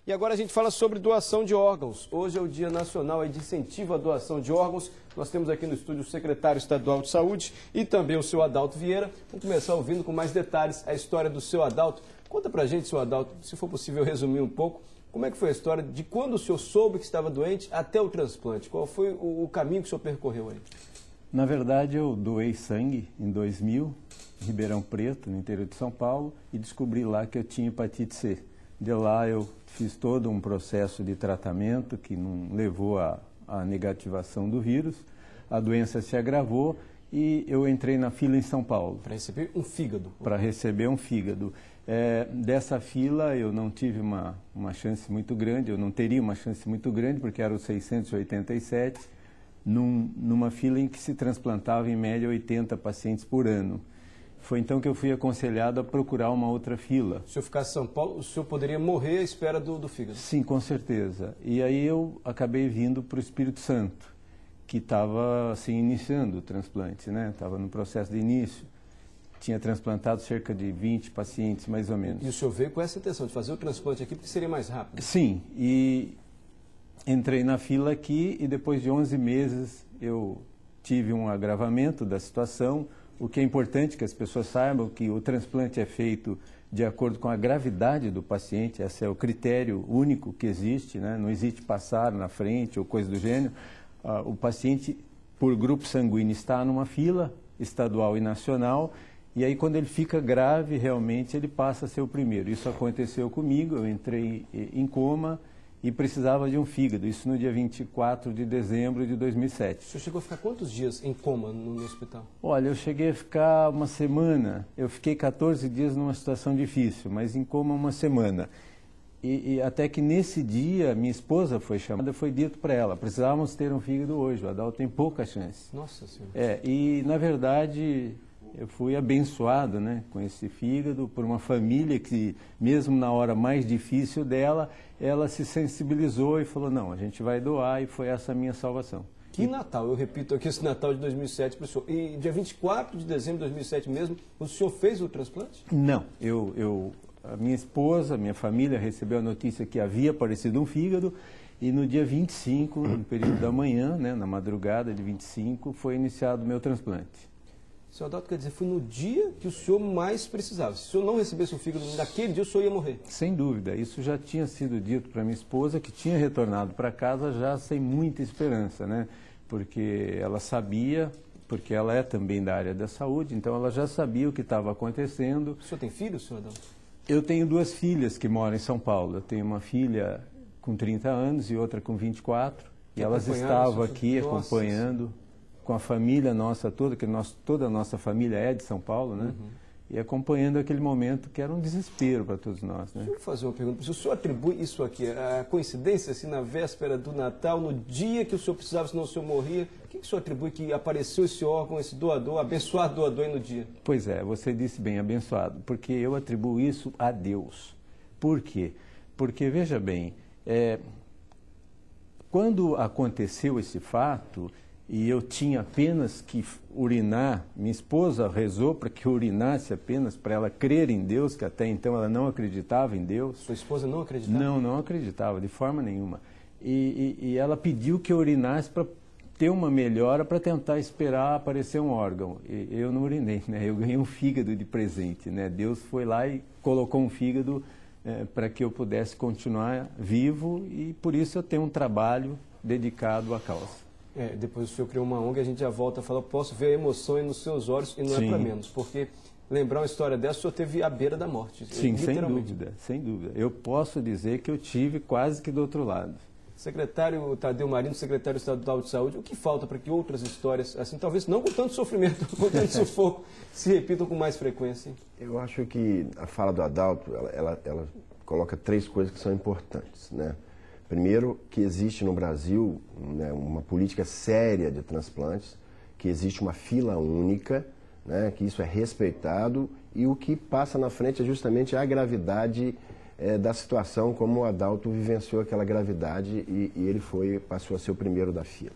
E agora a gente fala sobre doação de órgãos. Hoje é o Dia Nacional de Incentivo à Doação de Órgãos. Nós temos aqui no estúdio o secretário estadual de Saúde e também o seu Adalto Vieira. Vamos começar ouvindo com mais detalhes a história do seu Adalto. Conta pra gente, seu Adalto, se for possível resumir um pouco, como é que foi a história de quando o senhor soube que estava doente até o transplante? Qual foi o caminho que o senhor percorreu aí? Na verdade, eu doei sangue em 2000, em Ribeirão Preto, no interior de São Paulo, e descobri lá que eu tinha hepatite C. De lá eu fiz todo um processo de tratamento que não levou à negativação do vírus. A doença se agravou e eu entrei na fila em São Paulo. Para receber um fígado? Para receber um fígado. Dessa fila eu não tive uma chance muito grande, eu não teria uma chance muito grande, porque eram 687, numa fila em que se transplantava em média 80 pacientes por ano. Foi então que eu fui aconselhado a procurar uma outra fila. Se eu ficasse em São Paulo, o senhor poderia morrer à espera do fígado? Sim, com certeza. E aí eu acabei vindo para o Espírito Santo, que estava assim, iniciando o transplante, né? Estava no processo de início. Tinha transplantado cerca de 20 pacientes, mais ou menos. E o senhor veio com essa intenção de fazer o transplante aqui, porque seria mais rápido? Sim, e entrei na fila aqui e depois de 11 meses eu tive um agravamento da situação. O que é importante que as pessoas saibam que o transplante é feito de acordo com a gravidade do paciente, esse é o critério único que existe, né? Não existe passar na frente ou coisa do gênero. O paciente, por grupo sanguíneo, está numa fila estadual e nacional, e aí quando ele fica grave, realmente ele passa a ser o primeiro. Isso aconteceu comigo, eu entrei em coma e precisava de um fígado, isso no dia 24 de dezembro de 2007. O senhor chegou a ficar quantos dias em coma no hospital? Olha, eu cheguei a ficar uma semana, eu fiquei 14 dias numa situação difícil, mas em coma uma semana. E até que nesse dia, minha esposa foi chamada, foi dito para ela, precisávamos ter um fígado hoje, o Adalto tem pouca chance. Nossa Senhora. E na verdade eu fui abençoado, né, com esse fígado, por uma família que, mesmo na hora mais difícil dela, ela se sensibilizou e falou, não, a gente vai doar, e foi essa a minha salvação. Que Natal, eu repito aqui esse Natal de 2007 para o senhor. E dia 24 de dezembro de 2007 mesmo, o senhor fez o transplante? Não, a minha esposa, minha família recebeu a notícia que havia aparecido um fígado, e no dia 25, no período da manhã, né, na madrugada de 25, foi iniciado o meu transplante. Seu Adalto, quer dizer, foi no dia que o senhor mais precisava. Se o senhor não recebesse o fígado naquele dia, o senhor ia morrer? Sem dúvida. Isso já tinha sido dito para minha esposa, que tinha retornado para casa já sem muita esperança, né? Porque ela sabia, porque ela é também da área da saúde, então ela já sabia o que estava acontecendo. O senhor tem filhos, senhor Adalto? Eu tenho duas filhas que moram em São Paulo. Eu tenho uma filha com 30 anos e outra com 24. E elas estavam aqui acompanhando com a família nossa toda, que toda a nossa família é de São Paulo, né? Uhum. E acompanhando aquele momento que era um desespero para todos nós, né? Deixa eu fazer uma pergunta. Se o senhor atribui isso aqui, a coincidência, assim, na véspera do Natal, no dia que o senhor precisava, senão o senhor morria, o que o senhor atribui que apareceu esse órgão, esse doador, abençoado doador aí no dia? Pois é, você disse bem, abençoado, porque eu atribuo isso a Deus. Por quê? Porque, veja bem, quando aconteceu esse fato, e eu tinha apenas que urinar, minha esposa rezou para que eu urinasse apenas para ela crer em Deus, que até então ela não acreditava em Deus. Sua esposa não acreditava? Não acreditava, de forma nenhuma. E ela pediu que eu urinasse para ter uma melhora, para tentar esperar aparecer um órgão. E eu não urinei, né? Eu ganhei um fígado de presente, né? Deus foi lá e colocou um fígado para que eu pudesse continuar vivo, e por isso eu tenho um trabalho dedicado à causa. Depois o senhor criou uma ONG, a gente já volta a falar, posso ver a emoção aí nos seus olhos, e não é para menos, porque lembrar uma história dessa, o senhor teve à beira da morte. Sim, sem dúvida, sem dúvida. Eu posso dizer que eu tive quase que do outro lado. Secretário Tadeu Marino, secretário estadual de saúde, o que falta para que outras histórias, assim, talvez não com tanto sofrimento, com tanto sufoco, se repitam com mais frequência? Eu acho que a fala do Adalto, ela coloca três coisas que são importantes, né? Primeiro, que existe no Brasil, né, uma política séria de transplantes, que existe uma fila única, né, que isso é respeitado, e o que passa na frente é justamente a gravidade da situação, como o Adalto vivenciou aquela gravidade e ele passou a ser o primeiro da fila.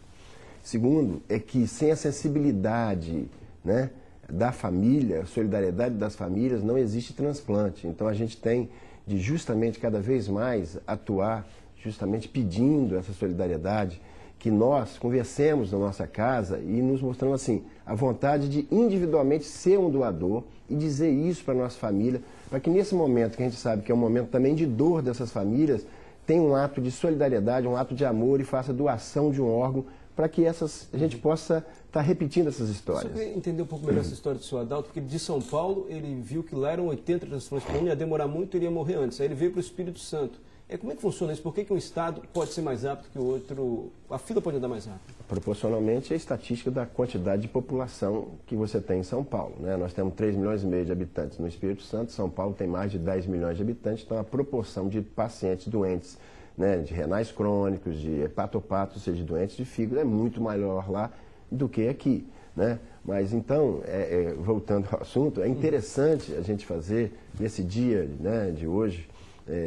Segundo, é que sem a sensibilidade, né, da família, a solidariedade das famílias, não existe transplante. Então a gente tem de justamente cada vez mais atuar, justamente pedindo essa solidariedade, que nós conversemos na nossa casa e nos mostramos assim, a vontade de individualmente ser um doador e dizer isso para a nossa família, para que nesse momento, que a gente sabe que é um momento também de dor dessas famílias, tenha um ato de solidariedade, um ato de amor e faça doação de um órgão para que a gente possa estar repetindo essas histórias. Eu queria entender um pouco melhor essa história do seu Adalto, porque de São Paulo ele viu que lá eram 80 transplantes por ano, ia demorar muito e iria morrer antes. Aí ele veio para o Espírito Santo. Como é que funciona isso? Por que um estado pode ser mais rápido que o outro? A fila pode andar mais rápido? Proporcionalmente, a estatística da quantidade de população que você tem em São Paulo, né? Nós temos 3,5 milhões de habitantes no Espírito Santo, São Paulo tem mais de 10 milhões de habitantes, então a proporção de pacientes doentes, né, de renais crônicos, de hepatopatos, ou seja, de doentes de fígado, é muito maior lá do que aqui, né? Mas então, voltando ao assunto, é interessante a gente fazer nesse dia, né, de hoje,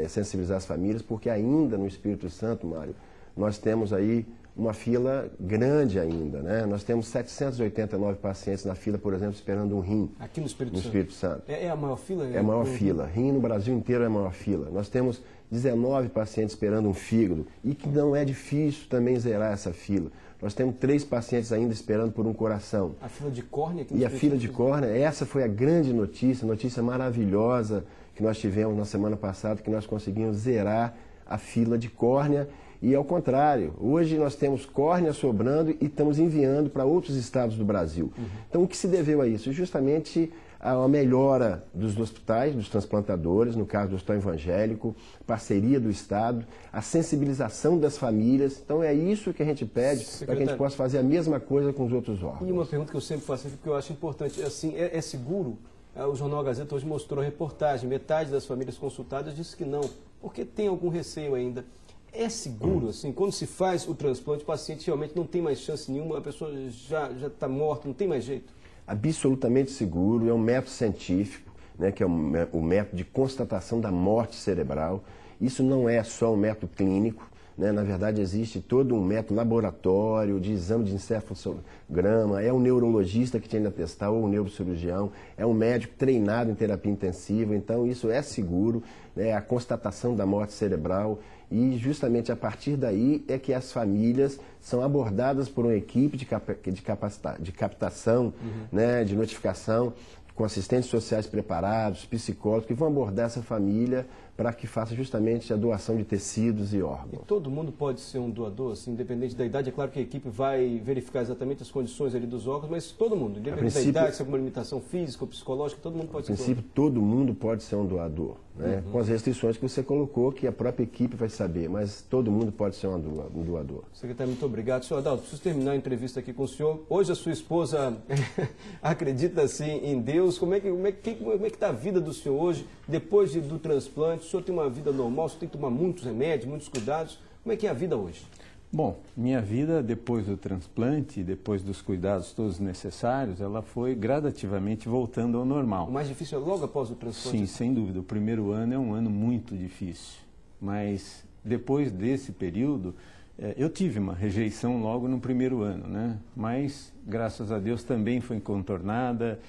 sensibilizar as famílias, porque ainda no Espírito Santo, Mário, nós temos aí uma fila grande ainda, né? Nós temos 789 pacientes na fila, por exemplo, esperando um rim. Aqui no Espírito Santo. É a maior fila? É a maior fila. Rim no Brasil inteiro é a maior fila. Nós temos 19 pacientes esperando um fígado e que não é difícil também zerar essa fila. Nós temos 3 pacientes ainda esperando por um coração. A fila de córnea aqui no E a fila de córnea, essa foi a grande notícia maravilhosa que nós tivemos na semana passada, que nós conseguimos zerar a fila de córnea. E ao contrário, hoje nós temos córnea sobrando e estamos enviando para outros estados do Brasil. Então, o que se deveu a isso? Justamente a melhora dos hospitais, dos transplantadores, no caso do Hospital Evangélico, parceria do Estado, a sensibilização das famílias. Então, é isso que a gente pede para que a gente possa fazer a mesma coisa com os outros órgãos. E uma pergunta que eu sempre faço aqui, porque eu acho importante, assim, é seguro? O Jornal Gazeta hoje mostrou a reportagem, metade das famílias consultadas disse que não, porque tem algum receio ainda. É seguro, assim, quando se faz o transplante, o paciente realmente não tem mais chance nenhuma, a pessoa já está morta, não tem mais jeito? Absolutamente seguro, é um método científico, né, que é o método de constatação da morte cerebral. Isso não é só um método clínico, né? Na verdade existe todo um método laboratório de exame de encefalograma, é um neurologista que tem que atestar ou um neurocirurgião, é um médico treinado em terapia intensiva, então isso é seguro, né? A constatação da morte cerebral. E justamente a partir daí é que as famílias são abordadas por uma equipe de captação, né, de notificação, com assistentes sociais preparados, psicólogos, que vão abordar essa família para que faça justamente a doação de tecidos e órgãos. E todo mundo pode ser um doador, assim, independente da idade? É claro que a equipe vai verificar exatamente as condições ali dos órgãos, mas todo mundo, independente da idade, se é alguma limitação física ou psicológica, todo mundo pode ser um doador. A princípio, todo mundo pode ser um doador, né? Com as restrições que você colocou, que a própria equipe vai saber, mas todo mundo pode ser um doador. Secretário, muito obrigado. Senhor Adalto, preciso terminar a entrevista aqui com o senhor. Hoje a sua esposa acredita, assim, em Deus. Como é que está a vida do senhor hoje, depois do transplante? O senhor tem uma vida normal, o senhor tem que tomar muitos remédios, muitos cuidados. Como é que é a vida hoje? Bom, minha vida depois do transplante, depois dos cuidados todos necessários, ela foi gradativamente voltando ao normal. O mais difícil é logo após o transplante? Sim, sem dúvida. O primeiro ano é um ano muito difícil, mas depois desse período, eu tive uma rejeição logo no primeiro ano, né? Mas, graças a Deus, também foi contornada.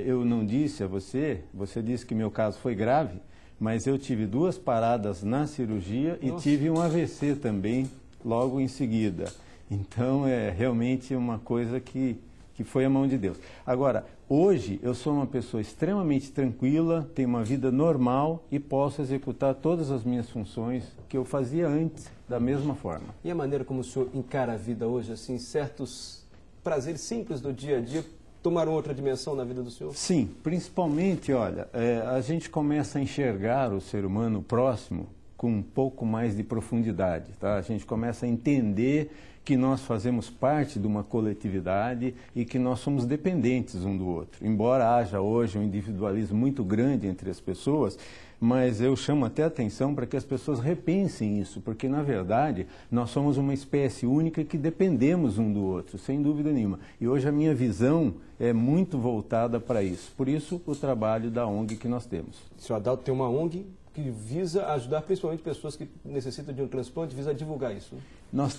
Eu não disse a você disse que meu caso foi grave, mas eu tive 2 paradas na cirurgia e tive um AVC também logo em seguida. Então, é realmente uma coisa que foi a mão de Deus. Agora, hoje eu sou uma pessoa extremamente tranquila, tenho uma vida normal e posso executar todas as minhas funções que eu fazia antes da mesma forma. E a maneira como o senhor encara a vida hoje, assim, certos prazeres simples do dia a dia tomaram outra dimensão na vida do senhor? Sim, principalmente, olha, a gente começa a enxergar o ser humano próximo com um pouco mais de profundidade, tá? A gente começa a entender que nós fazemos parte de uma coletividade e que nós somos dependentes um do outro. Embora haja hoje um individualismo muito grande entre as pessoas, mas eu chamo até a atenção para que as pessoas repensem isso, porque, na verdade, nós somos uma espécie única que dependemos um do outro, sem dúvida nenhuma. E hoje a minha visão é muito voltada para isso. Por isso, o trabalho da ONG que nós temos. O senhor Adalto tem uma ONG que visa ajudar principalmente pessoas que necessitam de um transplante, visa divulgar isso.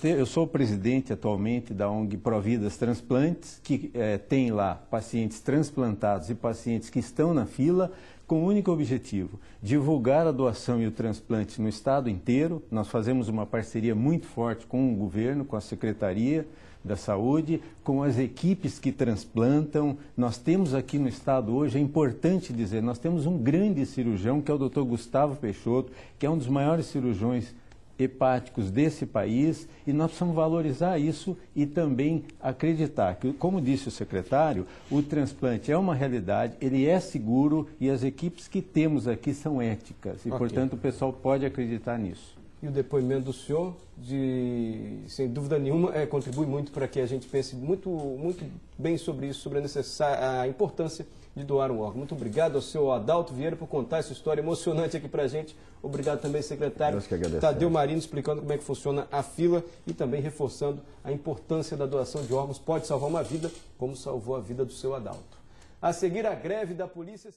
Eu sou o presidente atualmente da ONG Providas Transplantes, que tem lá pacientes transplantados e pacientes que estão na fila, com o único objetivo, divulgar a doação e o transplante no estado inteiro. Nós fazemos uma parceria muito forte com o governo, com a Secretaria da Saúde, com as equipes que transplantam. Nós temos aqui no estado hoje, é importante dizer, nós temos um grande cirurgião, que é o Dr. Gustavo Peixoto, que é um dos maiores cirurgiões hepáticos desse país, e nós precisamos valorizar isso e também acreditar que, como disse o secretário, o transplante é uma realidade, ele é seguro e as equipes que temos aqui são éticas e, portanto, o pessoal pode acreditar nisso. E o depoimento do senhor, sem dúvida nenhuma, contribui muito para que a gente pense muito bem sobre isso, sobre a importância de doar um órgão. Muito obrigado ao senhor Adalto Vieira por contar essa história emocionante aqui para a gente. Obrigado também, secretário Tadeu Marino, explicando como é que funciona a fila e também reforçando a importância da doação de órgãos. Pode salvar uma vida, como salvou a vida do seu Adalto. A seguir, a greve da Polícia...